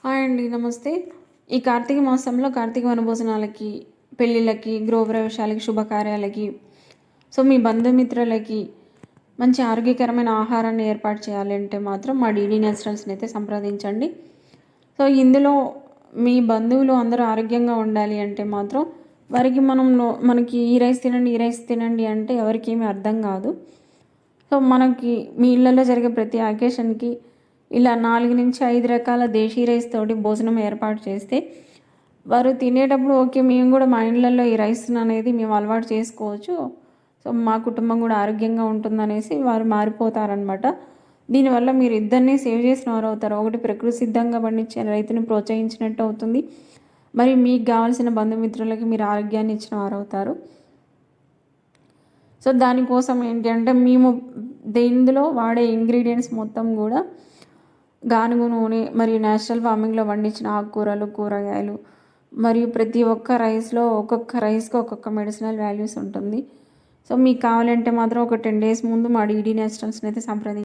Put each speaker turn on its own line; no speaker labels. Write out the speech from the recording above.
Hi అండి. నమస్తే. ఈ కార్తీక మాసంలో కార్తీక వనభోజనాలకి, పెళ్ళిళ్ళకి, గృహప్రవేశాలకి, శుభకార్యాలకి, మీ బంధుమిత్రులకి మంచి ఆరోగ్యకరమైన ఆహారాన్ని ఏర్పాటు చేయాలి అంటే మాత్రం మా డీడీ నేచురల్స్‌ని అయితే సంప్రదించండి. ఇందులో మీ బంధువులు అందరూ ఆరోగ్యంగా ఉండాలి అంటే మాత్రం వారికి మనకి ఈ రైస్ తినండి, ఈ రైస్ తినండి అంటే ఎవరికేమీ అర్థం కాదు. మనకి మీ ఇళ్ళల్లో జరిగే ప్రతి అకేషన్‌కి ఇలా 4-5 రకాల దేశీ రైస్ తోటి భోజనం ఏర్పాటు చేస్తే వారు తినేటప్పుడు ఓకే, మేము కూడా మా ఇళ్ళల్లో ఈ రైస్ అనేది మేము అలవాటు చేసుకోవచ్చు, మా కుటుంబం కూడా ఆరోగ్యంగా ఉంటుందనేసి వారు మారిపోతారనమాట. దీనివల్ల మీరు ఇద్దరిని సేవ్ చేసిన వారు అవుతారు. ఒకటి ప్రకృతి సిద్ధంగా పండించే రైతుని ప్రోత్సహించినట్టు అవుతుంది, మరి మీకు కావాల్సిన బంధుమిత్రులకి మీరు ఆరోగ్యాన్ని ఇచ్చిన వారు అవుతారు. దానికోసం ఏంటి అంటే మేము ఇందులో వాడే ఇంగ్రీడియంట్స్ మొత్తం కూడా గానుగ నూనె మరియు నేచురల్ ఫార్మింగ్లో పండించిన ఆకుకూరలు, కూరగాయలు మరియు ప్రతి ఒక్క రైస్లో ఒక్కొక్క రైస్కి ఒక్కొక్క మెడిసినల్ వాల్యూస్ ఉంటుంది. మీకు కావాలంటే మాత్రం ఒక 10 days ముందు మా డీడీ నేచురల్స్ని అయితే సంప్రదించండి.